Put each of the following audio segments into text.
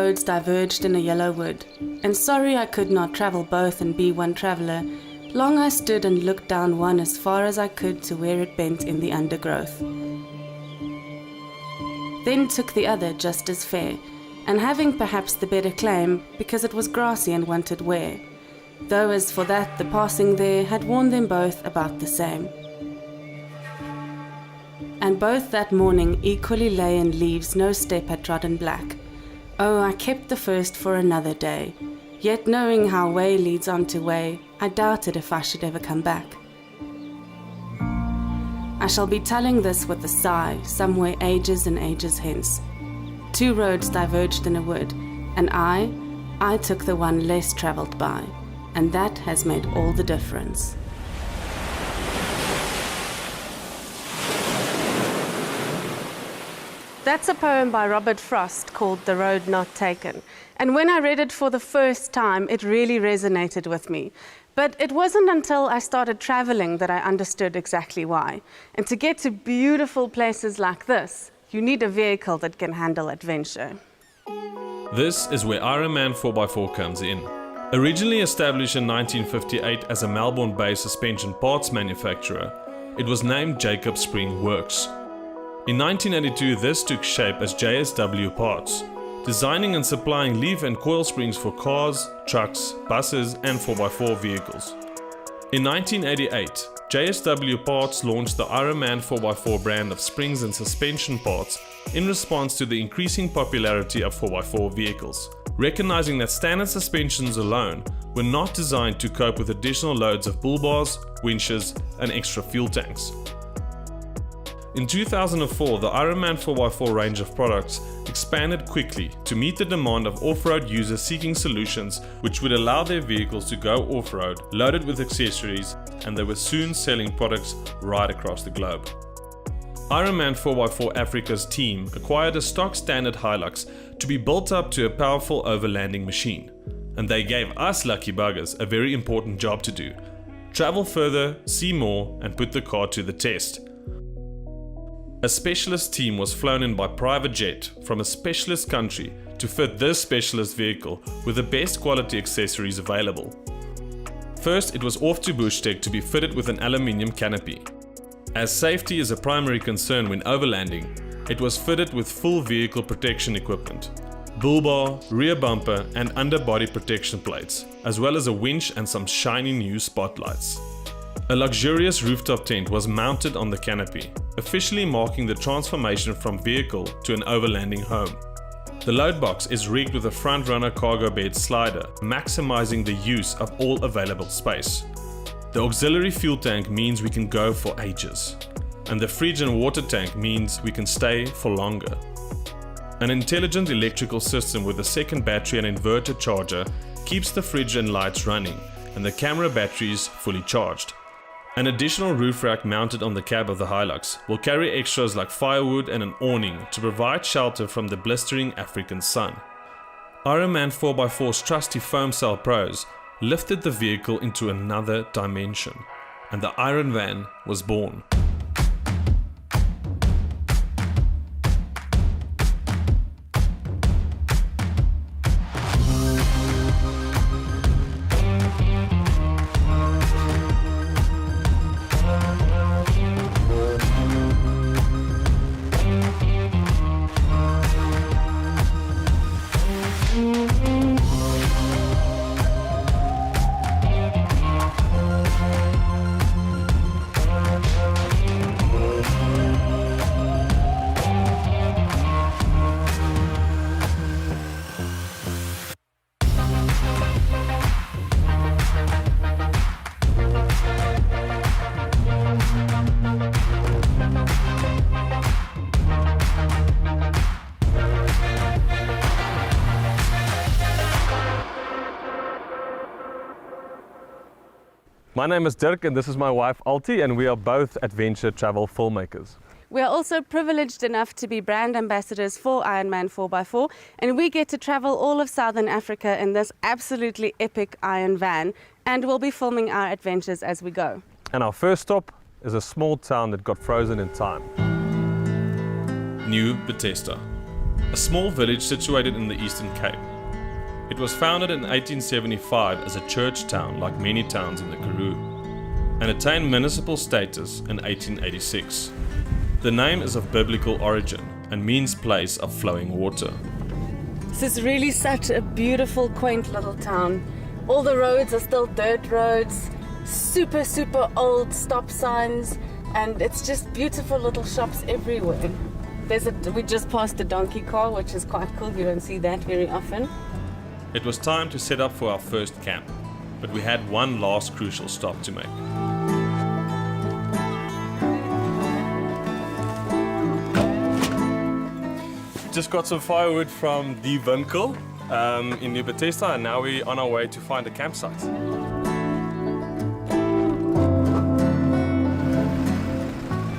roads diverged in a yellow wood, and sorry I could not travel both and be one traveller, long I stood and looked down one as far as I could to where it bent in the undergrowth. Then took the other just as fair, and having perhaps the better claim, because it was grassy and wanted wear, though as for that the passing there had worn them both about the same. And both that morning equally lay in leaves no step had trodden black. Oh, I kept the first for another day, yet knowing how way leads on to way, I doubted if I should ever come back. I shall be telling this with a sigh, somewhere ages and ages hence. Two roads diverged in a wood, and I took the one less travelled by, and that has made all the difference. That's a poem by Robert Frost called The Road Not Taken. And when I read it for the first time, it really resonated with me. But it wasn't until I started traveling that I understood exactly why. And to get to beautiful places like this, you need a vehicle that can handle adventure. This is where Ironman4x4 comes in. Originally established in 1958 as a Melbourne-based suspension parts manufacturer, it was named Jacob Spring Works. In 1982, this took shape as JSW Parts, designing and supplying leaf and coil springs for cars, trucks, buses and 4x4 vehicles. In 1988, JSW Parts launched the Ironman4x4 brand of springs and suspension parts in response to the increasing popularity of 4x4 vehicles, recognizing that standard suspensions alone were not designed to cope with additional loads of bull bars, winches and extra fuel tanks. In 2004, the Ironman4x4 range of products expanded quickly to meet the demand of off-road users seeking solutions which would allow their vehicles to go off-road loaded with accessories, and they were soon selling products right across the globe. Ironman4x4 Africa's team acquired a stock standard Hilux to be built up to a powerful overlanding machine, and they gave us lucky buggers a very important job to do: travel further, see more and put the car to the test. A specialist team was flown in by private jet from a specialist country to fit this specialist vehicle with the best quality accessories available. First, it was off to Bushtec to be fitted with an aluminium canopy. As safety is a primary concern when overlanding, it was fitted with full vehicle protection equipment, bull bar, rear bumper and underbody protection plates, as well as a winch and some shiny new spotlights. A luxurious rooftop tent was mounted on the canopy, officially marking the transformation from vehicle to an overlanding home. The load box is rigged with a front runner cargo bed slider, maximizing the use of all available space. The auxiliary fuel tank means we can go for ages, and the fridge and water tank means we can stay for longer. An intelligent electrical system with a second battery and inverter charger keeps the fridge and lights running, and the camera batteries fully charged. An additional roof rack mounted on the cab of the Hilux will carry extras like firewood and an awning to provide shelter from the blistering African sun. Ironman4x4's trusty foam cell pros lifted the vehicle into another dimension, and the Iron Van was born. My name is Dirk and this is my wife Alti, and we are both adventure travel filmmakers. We are also privileged enough to be brand ambassadors for Ironman4x4, and we get to travel all of Southern Africa in this absolutely epic Iron Van, and we'll be filming our adventures as we go. And our first stop is a small town that got frozen in time. Nieu Bethesda. a small village situated in the Eastern Cape. It was founded in 1875 as a church town like many towns in the Karoo, and attained municipal status in 1886. The name is of biblical origin and means place of flowing water. This is really such a beautiful, quaint little town. All the roads are still dirt roads, super, super old stop signs, and it's just beautiful little shops everywhere. We just passed a donkey car, which is quite cool. You don't see that very often. It was time to set up for our first camp, but we had one last crucial stop to make. Just got some firewood from the Winkel in Nieu Bethesda, and now we're on our way to find a campsite.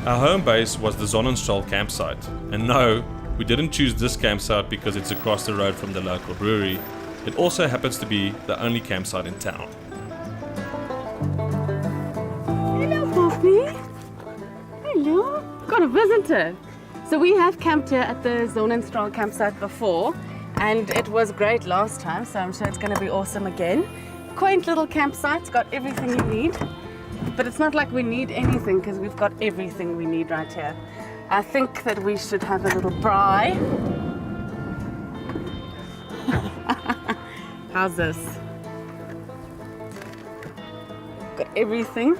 Our home base was the Sonnenstrahl campsite, and no, we didn't choose this campsite because it's across the road from the local brewery. It also happens to be the only campsite in town. Hello, Poppy. Hello. Got a visitor. So we have camped here at the Sonnenstrahl campsite before, and it was great last time, so I'm sure it's going to be awesome again. Quaint little campsite, it's got everything you need. But it's not like we need anything because we've got everything we need right here. I think that we should have a little braai. How's this? Got everything.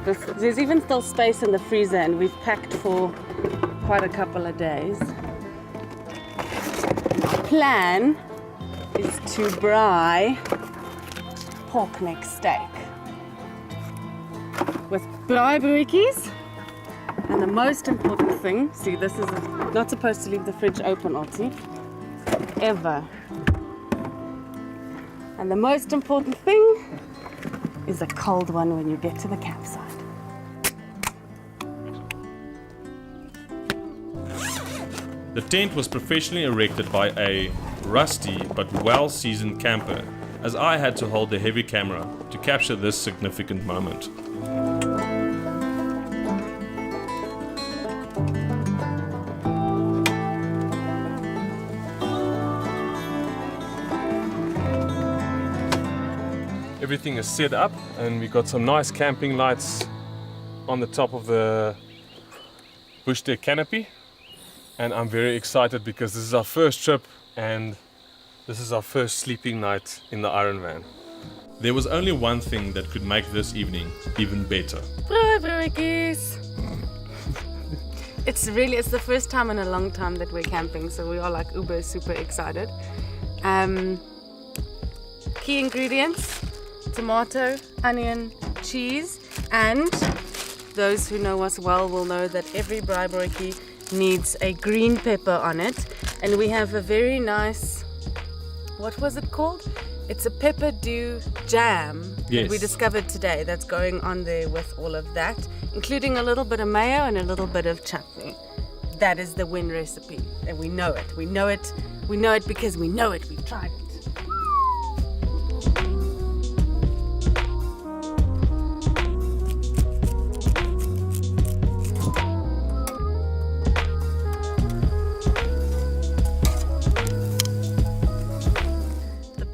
There's even still space in the freezer, and we've packed for quite a couple of days. The plan is to braai pork neck steak with braaibroodjies, and the most important thing, see, this is not supposed to leave the fridge open, Ottie, ever. And the most important thing is a cold one when you get to the campsite. The tent was professionally erected by a rusty but well-seasoned camper, as I had to hold the heavy camera to capture this significant moment. Everything is set up, and we got some nice camping lights on the top of the bush deck canopy, and I'm very excited because this is our first trip and this is our first sleeping night in the Ironman. There was only one thing that could make this evening even better. It's the first time in a long time that we're camping, so we are like uber super excited. Key ingredients: tomato, onion, cheese, and those who know us well will know that every braaibroodjie needs a green pepper on it, and we have a very nice, what was it called? It's a pepper dew jam that we discovered today that's going on there with all of that, including a little bit of mayo and a little bit of chutney. That is the win recipe, and we know it. We know it because we know it. We've tried it.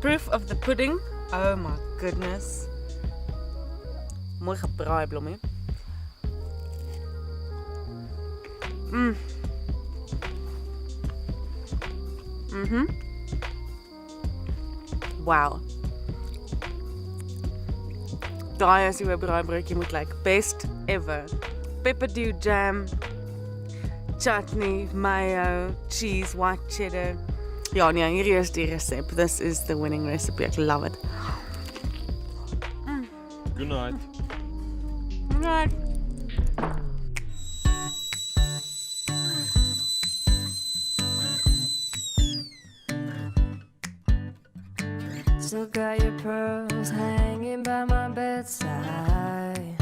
Proof of the pudding. Oh my goodness. Mooi gebraai, blommie. Wow. Daai is hoe 'n braaibroodjie moet lyk. Best ever. Pepper dew jam, chutney, mayo, cheese, white cheddar. Ja, nee, hierdie is die resep. This is the winning recipe. I love it. Good night. Good night. Still got your pearls hanging by my bedside.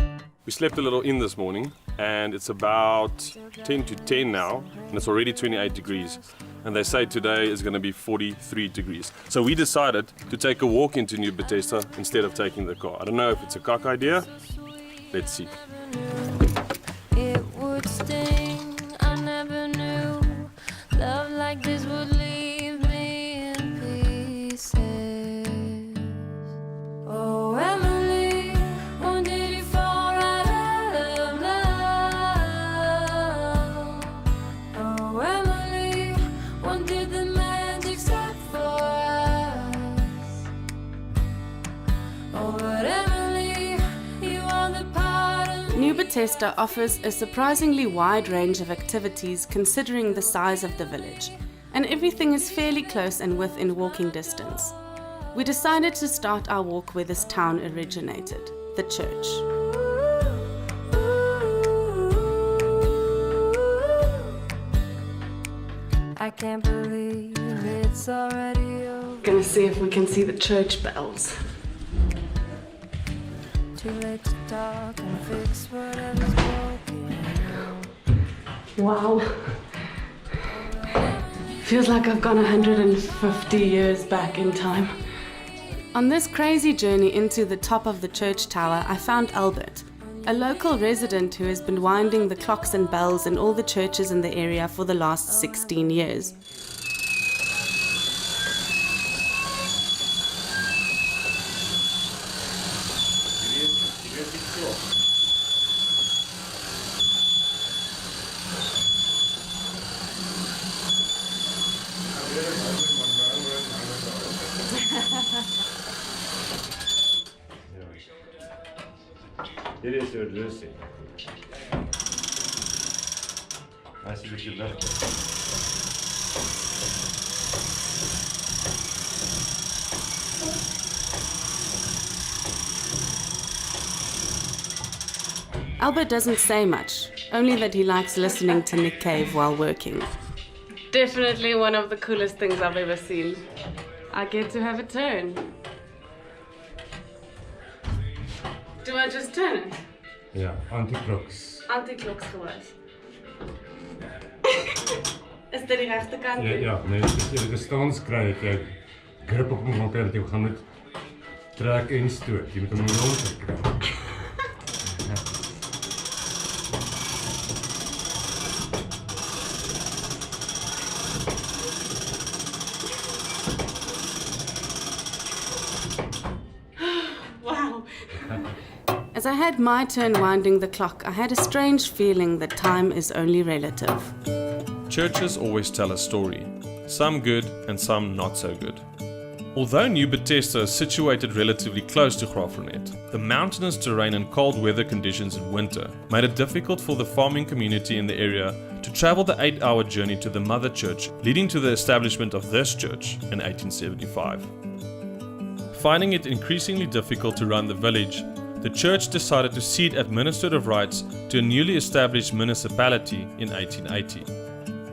We slept a little in this morning, and it's about 10 to 10 now, and it's already 28 degrees. And they say today is going to be 43 degrees. So we decided to take a walk into Nieu Bethesda instead of taking the car. I don't know if it's a cock idea. Let's see. It would sting, I never knew Bethesda offers a surprisingly wide range of activities considering the size of the village, and everything is fairly close and within walking distance. We decided to start our walk where this town originated, the church. I can't believe it's already over. Gonna see if we can see the church bells. Too late to talk and fix whatever's broken. Wow. Feels like I've gone 150 years back in time. On this crazy journey into the top of the church tower, I found Albert, a local resident who has been winding the clocks and bells in all the churches in the area for the last 16 years. Dit is door de rusting. Als je je lucht. Albert doesn't say much, only that he likes listening to Nick Cave while working. Definitely one of the coolest things I've ever seen. I get to have a turn. Do I just turn it? Ja, anti-clocks. Anti-clocks gewoon. Is dit die regte kant? Ja, nee, as jy die stans kry, het jy grip op hom van kry dat jy gaan met trek en stoot. Jy moet hom nie rond kry. Wow. As I had my turn winding the clock, I had a strange feeling that time is only relative. Churches always tell a story, some good and some not so good. Although Nieu Bethesda is situated relatively close to Graaff-Reinet, the mountainous terrain and cold weather conditions in winter made it difficult for the farming community in the area to travel the 8-hour journey to the mother church, leading to the establishment of this church in 1875. Finding it increasingly difficult to run the village, the church decided to cede administrative rights to a newly established municipality in 1880.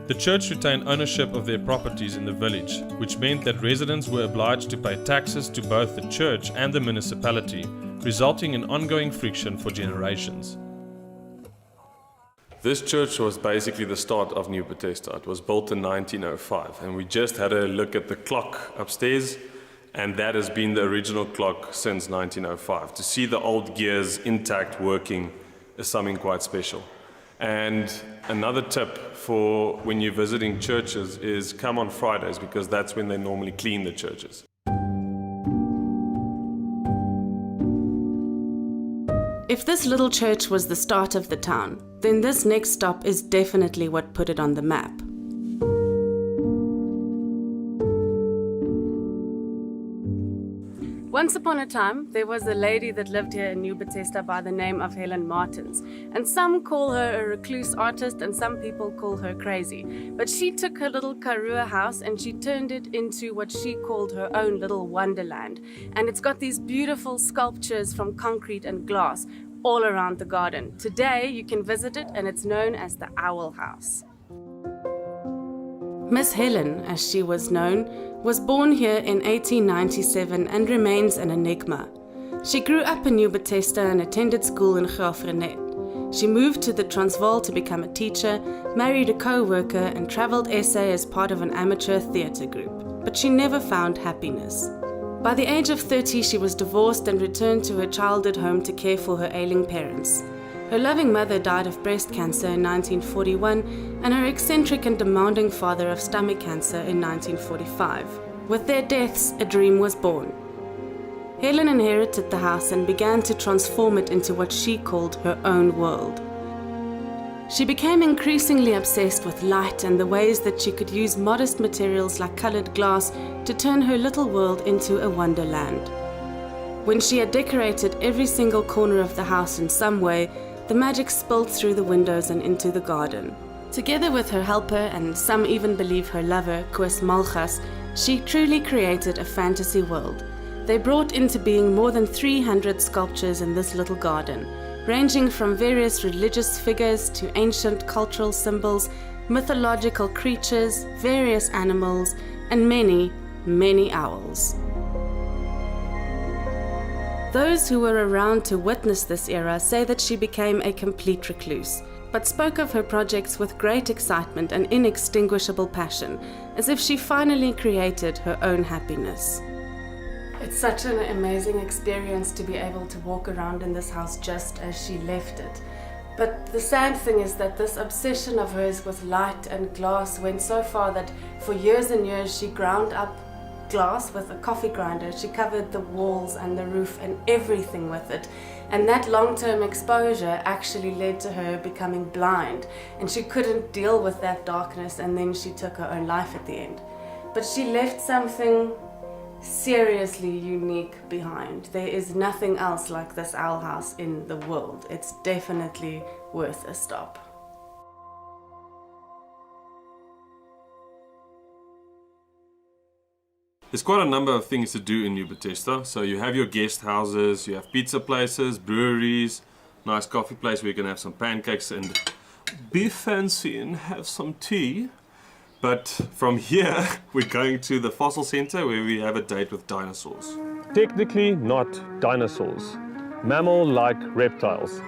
The church retained ownership of their properties in the village, which meant that residents were obliged to pay taxes to both the church and the municipality, resulting in ongoing friction for generations. This church was basically the start of Nieu Bethesda. It was built in 1905, and we just had a look at the clock upstairs, and that has been the original clock since 1905. To see the old gears intact working is something quite special. And another tip for when you're visiting churches is come on Fridays, because that's when they normally clean the churches. If this little church was the start of the town, then this next stop is definitely what put it on the map. Once upon a time, there was a lady that lived here in Nieu Bethesda by the name of Helen Martins, and some call her a recluse artist and some people call her crazy. But she took her little Karua house and she turned it into what she called her own little wonderland. And it's got these beautiful sculptures from concrete and glass all around the garden. Today you can visit it and it's known as the Owl House. Miss Helen, as she was known, was born here in 1897 and remains an enigma. She grew up in Nieu Bethesda and attended school in Graaff-Reinet. She moved to the Transvaal to become a teacher, married a co-worker and travelled SA as part of an amateur theatre group. But she never found happiness. By the age of 30, she was divorced and returned to her childhood home to care for her ailing parents. Her loving mother died of breast cancer in 1941 and her eccentric and demanding father of stomach cancer in 1945. With their deaths, a dream was born. Helen inherited the house and began to transform it into what she called her own world. She became increasingly obsessed with light and the ways that she could use modest materials like colored glass to turn her little world into a wonderland. When she had decorated every single corner of the house in some way, The magic spilled through the windows and into the garden. Together with her helper, and some even believe her lover, Koos Malchus, she truly created a fantasy world. They brought into being more than 300 sculptures in this little garden, ranging from various religious figures to ancient cultural symbols, mythological creatures, various animals, and many, many owls. Those who were around to witness this era say that she became a complete recluse, but spoke of her projects with great excitement and inextinguishable passion, as if she finally created her own happiness. It's such an amazing experience to be able to walk around in this house just as she left it. But the sad thing is that this obsession of hers with light and glass went so far that for years and years she ground up glass with a coffee grinder. She covered the walls and the roof and everything with it. And that long-term exposure actually led to her becoming blind. And she couldn't deal with that darkness, and then she took her own life at the end. But she left something seriously unique behind. There is nothing else like this owl house in the world. It's definitely worth a stop. There's quite a number of things to do in Nieu Bethesda. So you have your guest houses, you have pizza places, breweries, nice coffee place where you can have some pancakes and be fancy and have some tea. But from here, we're going to the fossil center where we have a date with dinosaurs. Technically not dinosaurs, mammal-like reptiles.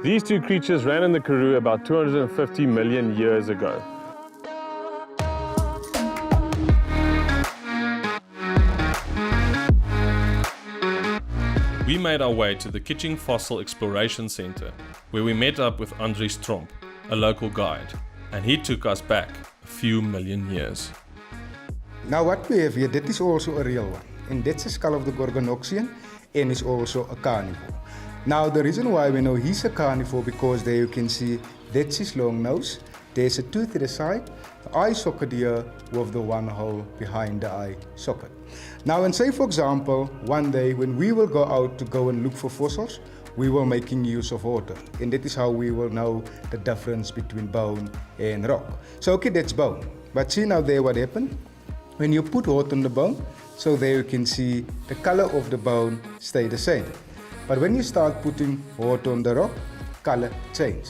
These two creatures ran in the Karoo about 250 million years ago. We made our way to the Kitching Fossil Exploration Center, where we met up with Andries Tromp, a local guide, and he took us back a few million years. Now what we have here, that is also a real one, and that's a skull of the Gorgonoxian, and is also a carnivore. Now the reason why we know he's a carnivore, because there you can see that's his long nose, there's a tooth to the side, the eye socket here with the one hole behind the eye socket. Now, and say for example, one day when we will go out to go and look for fossils, we will making use of water, and that is how we will know the difference between bone and rock. So okay, that's bone, but see now there what happened? When you put water on the bone, so there you can see the color of the bone stay the same. But when you start putting water on the rock, color change.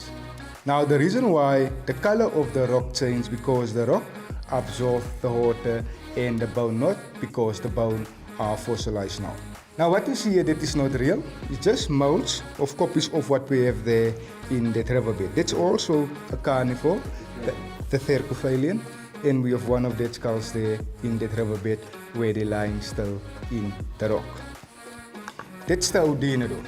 Now the reason why the color of the rock change, because the rock absorbs the water and the bone not, because the bone are fossilized now. Now what you see here, that is not real. It's just molds of copies of what we have there in that riverbed. That's also a carnivore, the Thercophalian, and we have one of that skulls there in that riverbed where they're lying still in the rock. That's the Odinodon,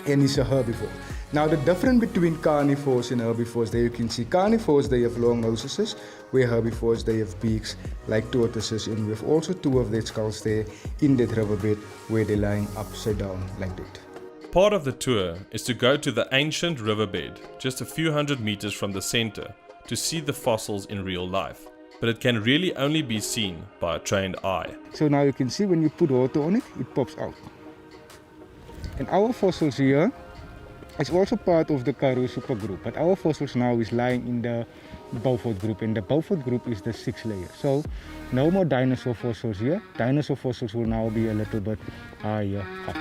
and it's a herbivore. Now the difference between carnivores and herbivores, there you can see carnivores, they have long noses, where herbivores, they have beaks like tortoises, and we have also two of their skulls there in that riverbed where they're lying upside down like that. Part of the tour is to go to the ancient riverbed, just a few hundred meters from the center, to see the fossils in real life. But it can really only be seen by a trained eye. So now you can see when you put water on it, it pops out. And our fossils here is also part of the Karoo supergroup, but our fossils now is lying in the Beaufort group, and the Beaufort group is the 6th layer. So no more dinosaur fossils here. Dinosaur fossils will now be a little bit higher up.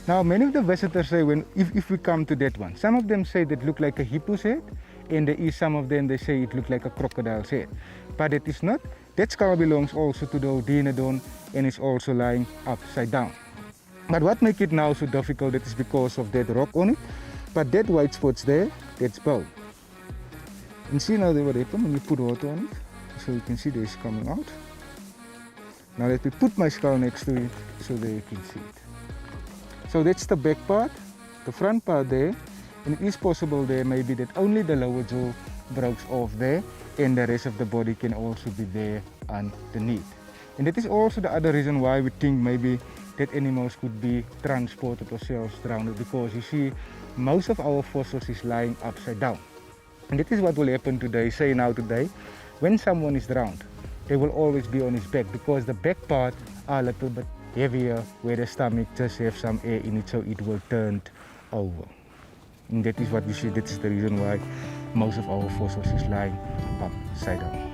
Now many of the visitors say, if we come to that one, some of them say that look like a hippo's head, and there is some of them they say it look like a crocodile's head. But it is not. That skull belongs also to the Odinodon and is also lying upside down. But what makes it now so difficult, that is because of that rock on it. But that white spots there, that's bone. And see now what happened when you put water on it. So you can see this coming out. Now let me put my skull next to it so that you can see it. So that's the back part, the front part there. And it is possible there maybe that only the lower jaw breaks off there, and the rest of the body can also be there underneath. And that is also the other reason why we think maybe that animals could be transported or cells drowned, because you see most of our fossils is lying upside down. And that is what will happen today. Say now today, when someone is drowned, they will always be on his back, because the back part a little bit heavier, where the stomach just have some air in it, so it will turn over. And that is what you see, that is the reason why most of our fossils is lying upside down.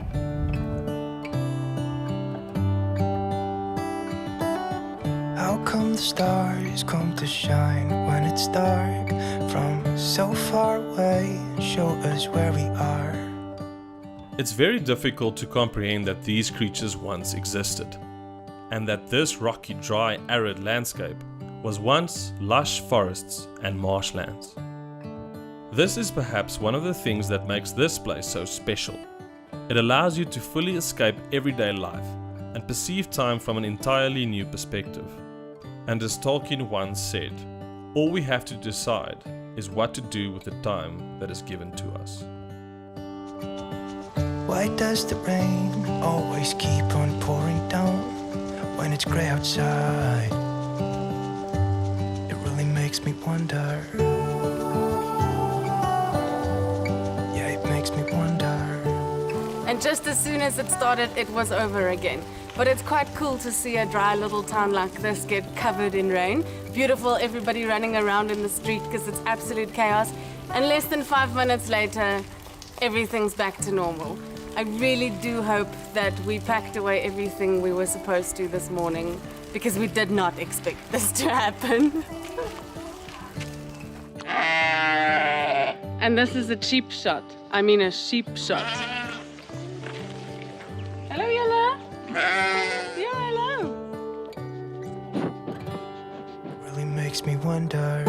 How come the stars come to shine when it's dark from so far away and show us where we are? It's very difficult to comprehend that these creatures once existed, and that this rocky, dry, arid landscape was once lush forests and marshlands. This is perhaps one of the things that makes this place so special. It allows you to fully escape everyday life and perceive time from an entirely new perspective. And as Tolkien once said, all we have to decide is what to do with the time that is given to us. Why does the rain always keep on pouring down when it's grey outside? It really makes me wonder. Yeah, it makes me wonder. And just as soon as it started, it was over again. But it's quite cool to see a dry little town like this get covered in rain. Beautiful, everybody running around in the street because it's absolute chaos. And less than 5 minutes later, everything's back to normal. I really do hope that we packed away everything we were supposed to this morning, because we did not expect this to happen. And this is a cheap shot. I mean a sheep shot. Hello, Yella. Yeah, hello. Really makes me wonder.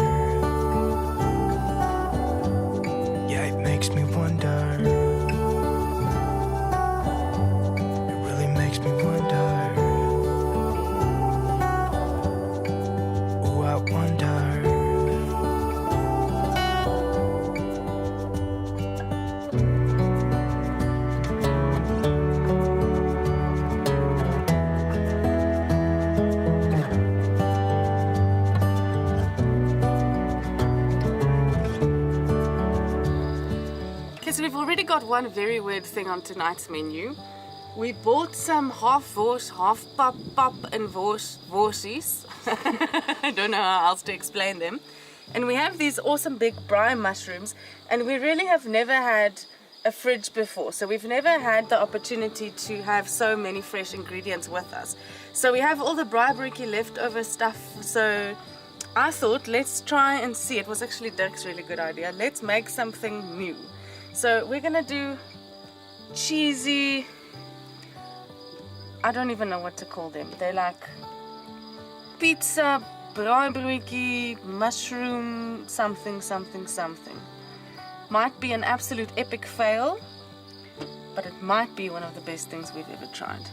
Yeah, it makes me wonder. It really makes me wonder. Oh, I wonder. So we've already got one very weird thing on tonight's menu. We bought some half wors, half pap and worsies. I don't know how else to explain them. And we have these awesome big braai mushrooms, and we really have never had a fridge before. So we've never had the opportunity to have so many fresh ingredients with us. So we have all the braai leftover stuff. So I thought, let's try and see. It was actually Dirk's really good idea. Let's make something new. So we're gonna do cheesy, I don't even know what to call them. They're like pizza, braaibroodjie, mushroom, something. Might be an absolute epic fail, but it might be one of the best things we've ever tried.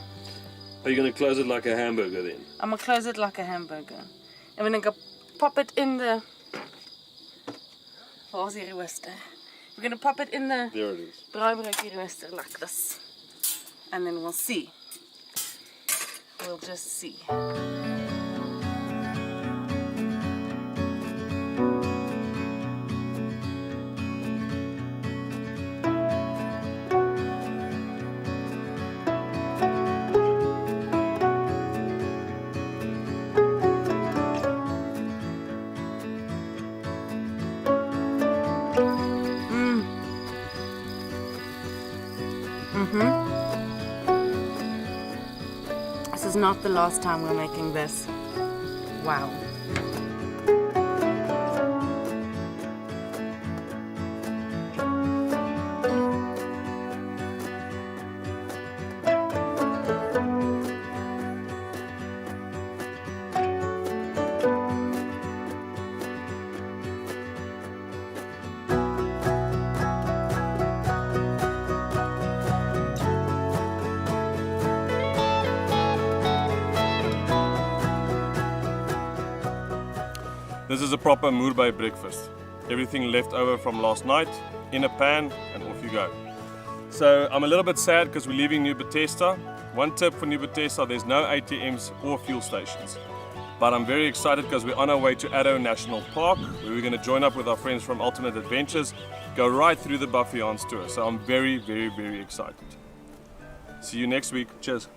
Are you going to close it like a hamburger then? I'm gonna close it like a hamburger. And we're gonna pop it in the... Where's the roaster? We're gonna pop it in the There it is. braaibroodjie roaster like this. And then we'll see. We'll just see. This is not the last time we're making this. Wow. This is a proper Moerbay breakfast. Everything left over from last night in a pan and off you go. So I'm a little bit sad because we're leaving Nieu Bethesda. One tip for Nieu Bethesda, there's no ATMs or fuel stations. But I'm very excited because we're on our way to Addo National Park, where we're going to join up with our friends from Ultimate Adventures, go right through the Buffyans tour. So I'm very, very, very excited. See you next week. Cheers.